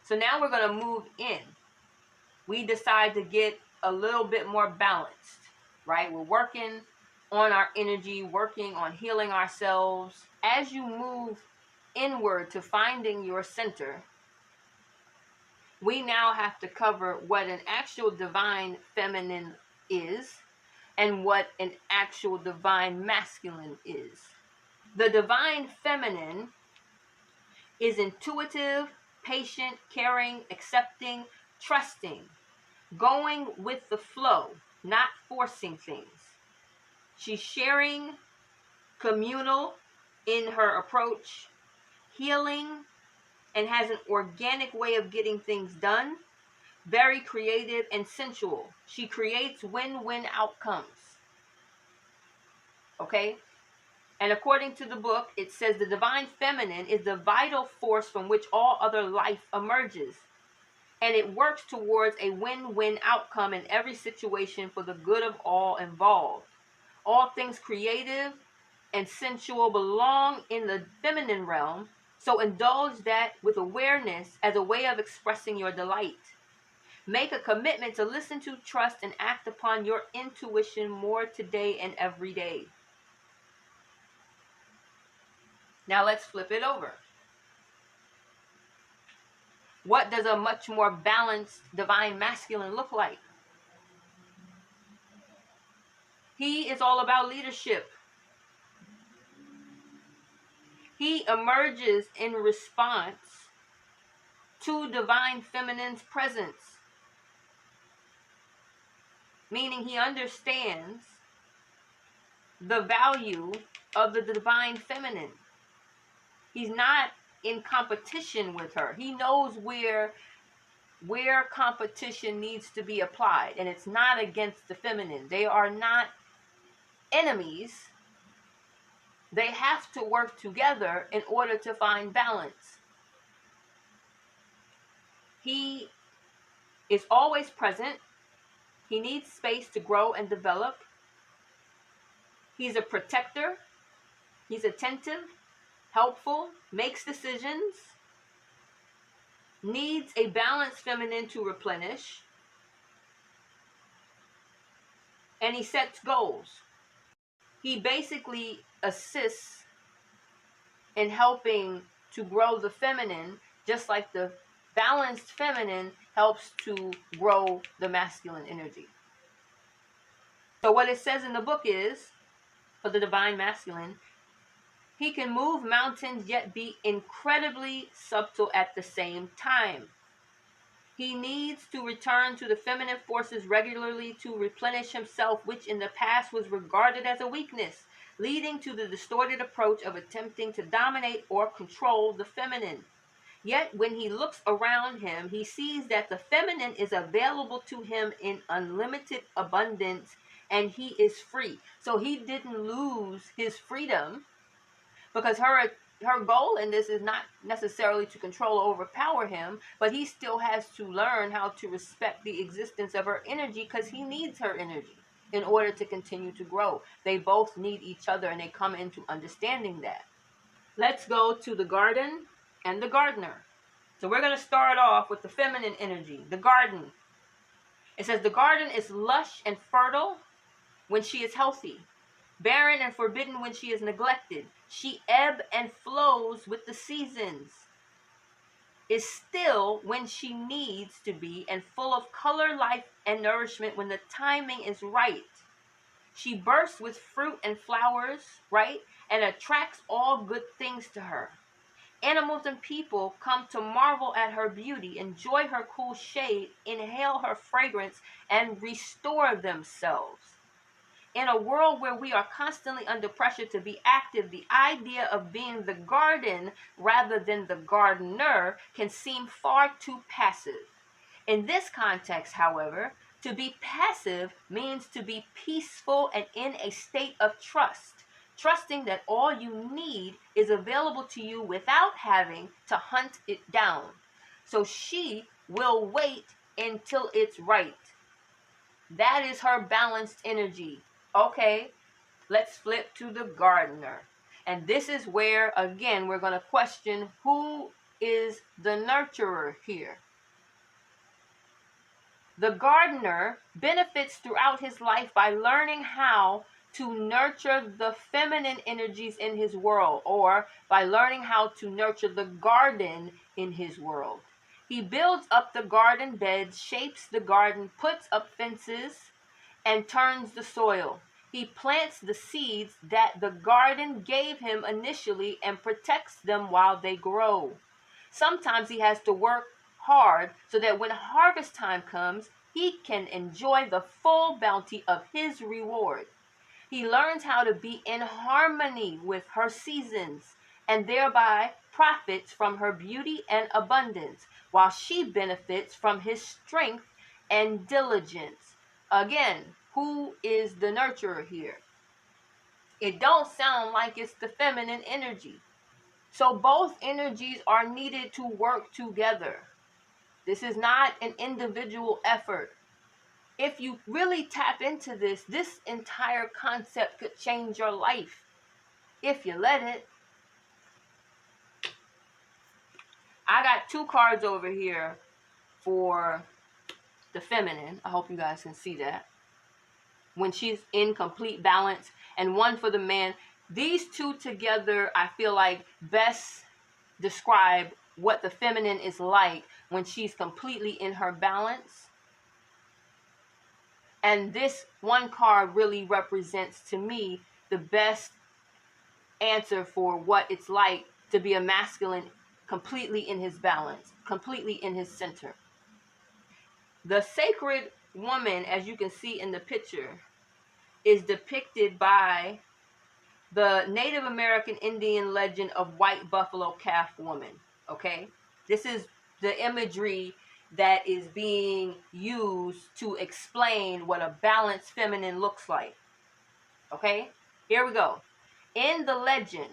So now we're going to move in. We decide to get a little bit more balanced, right? We're working on our energy, working on healing ourselves. As you move inward to finding your center, we now have to cover what an actual divine feminine is and what an actual divine masculine is. The divine feminine is intuitive, patient, caring, accepting, trusting, going with the flow, not forcing things. She's sharing, communal in her approach, healing, and has an organic way of getting things done, very creative and sensual. She creates win-win outcomes. Okay? And according to the book, it says the divine feminine is the vital force from which all other life emerges. And it works towards a win-win outcome in every situation for the good of all involved. All things creative and sensual belong in the feminine realm, so indulge that with awareness as a way of expressing your delight. Make a commitment to listen to, trust, and act upon your intuition more today and every day. Now let's flip it over. What does a much more balanced divine masculine look like? He is all about leadership. He emerges in response to divine feminine's presence, meaning he understands the value of the divine feminine. He's not in competition with her. He knows where competition needs to be applied, and it's not against the feminine. They are not enemies. They have to work together in order to find balance. He is always present. He needs space to grow and develop. He's a protector. He's attentive, helpful, makes decisions, needs a balanced feminine to replenish, and he sets goals. He basically assists in helping to grow the feminine, just like the balanced feminine helps to grow the masculine energy. So what it says in the book is, for the divine masculine, he can move mountains yet be incredibly subtle at the same time. He needs to return to the feminine forces regularly to replenish himself, which in the past was regarded as a weakness, leading to the distorted approach of attempting to dominate or control the feminine. Yet when he looks around him, he sees that the feminine is available to him in unlimited abundance, and he is free. So he didn't lose his freedom, because her goal in this is not necessarily to control or overpower him, but he still has to learn how to respect the existence of her energy, because he needs her energy in order to continue to grow. They both need each other, and they come into understanding that. Let's go to the garden and the gardener. So we're going to start off with the feminine energy, the garden. It says the garden is lush and fertile when she is healthy, barren and forbidden when she is neglected. She ebbs and flows with the seasons, is still when she needs to be, and full of color, life, and nourishment when the timing is right. She bursts with fruit and flowers, right, and attracts all good things to her. Animals and people come to marvel at her beauty, enjoy her cool shade, inhale her fragrance, and restore themselves. In a world where we are constantly under pressure to be active, the idea of being the garden rather than the gardener can seem far too passive. In this context, however, to be passive means to be peaceful and in a state of trust, trusting that all you need is available to you without having to hunt it down. So she will wait until it's right. That is her balanced energy. Okay, let's flip to the gardener. And this is where, again, we're going to question who is the nurturer here? The gardener benefits throughout his life by learning how to nurture the feminine energies in his world, or by learning how to nurture the garden in his world. He builds up the garden beds, shapes the garden, puts up fences, and turns the soil. He plants the seeds that the garden gave him initially and protects them while they grow. Sometimes he has to work hard so that when harvest time comes, he can enjoy the full bounty of his reward. He learns how to be in harmony with her seasons and thereby profits from her beauty and abundance, while she benefits from his strength and diligence. Again, who is the nurturer here? It don't sound like it's the feminine energy. So both energies are needed to work together. This is not an individual effort. If you really tap into this entire concept could change your life if you let it. I got 2 cards over here for the feminine. I hope you guys can see that. When she's in complete balance, and 1 for the man. These 2 together, I feel like, best describe what the feminine is like when she's completely in her balance. And this 1 card really represents, to me, the best answer for what it's like to be a masculine completely in his balance, completely in his center. The sacred woman, as you can see in the picture, is depicted by the Native American Indian legend of white buffalo calf woman. Okay? This is the imagery that is being used to explain what a balanced feminine looks like. Okay? Here we go. In the legend,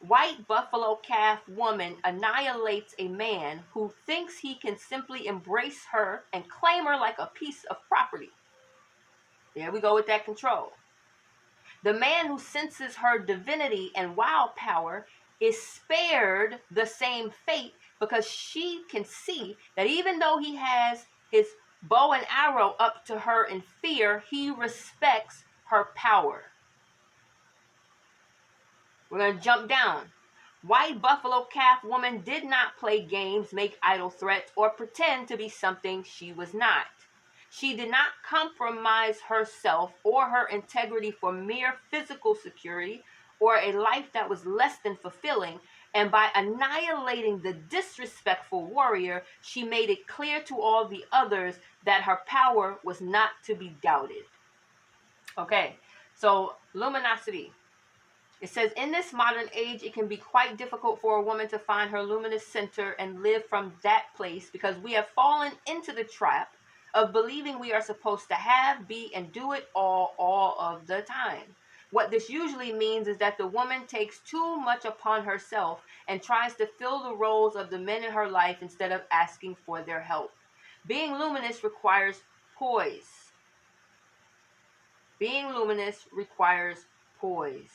white buffalo calf woman annihilates a man who thinks he can simply embrace her and claim her like a piece of property. There we go with that control. The man who senses her divinity and wild power is spared the same fate because she can see that even though he has his bow and arrow up to her in fear, he respects her power. We're going to jump down. White buffalo calf woman did not play games, make idle threats, or pretend to be something she was not. She did not compromise herself or her integrity for mere physical security or a life that was less than fulfilling, and by annihilating the disrespectful warrior, she made it clear to all the others that her power was not to be doubted. Okay, so luminosity. It says, in this modern age, it can be quite difficult for a woman to find her luminous center and live from that place because we have fallen into the trap of believing we are supposed to have, be, and do it all of the time. What this usually means is that the woman takes too much upon herself and tries to fill the roles of the men in her life instead of asking for their help. Being luminous requires poise. Being luminous requires poise.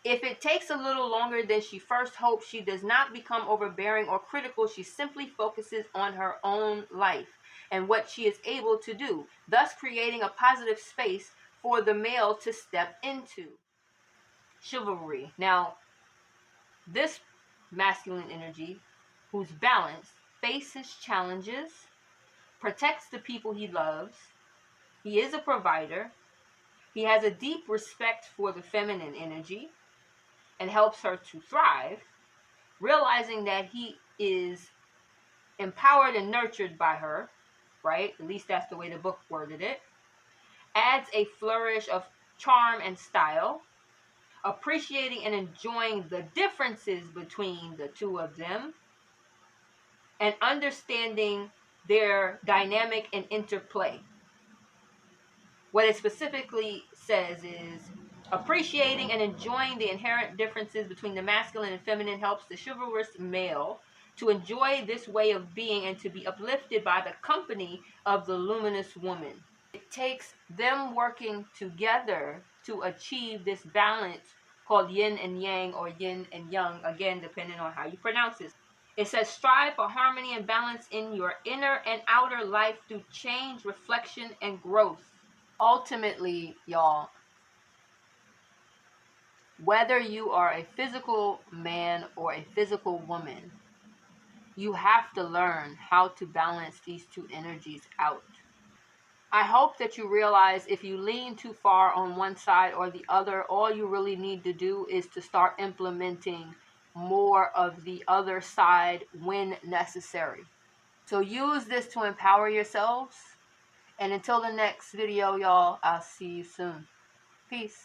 If it takes a little longer than she first hoped, she does not become overbearing or critical. She simply focuses on her own life and what she is able to do, thus creating a positive space for the male to step into. Chivalry. Now, this masculine energy, who's balanced, faces challenges, protects the people he loves. He is a provider. He has a deep respect for the feminine energy and helps her to thrive, realizing that he is empowered and nurtured by her, right? At least that's the way the book worded it. Adds a flourish of charm and style, appreciating and enjoying the differences between the 2 of them, and understanding their dynamic and interplay. What it specifically says is, appreciating and enjoying the inherent differences between the masculine and feminine helps the chivalrous male to enjoy this way of being and to be uplifted by the company of the luminous woman. It takes them working together to achieve this balance called Yin and Yang, or Yin and Yang, again, depending on how you pronounce this. It says, strive for harmony and balance in your inner and outer life through change, reflection, and growth. Ultimately, y'all, whether you are a physical man or a physical woman, you have to learn how to balance these two energies out. I hope that you realize if you lean too far on one side or the other, all you really need to do is to start implementing more of the other side when necessary. So use this to empower yourselves. And until the next video, y'all, I'll see you soon. Peace.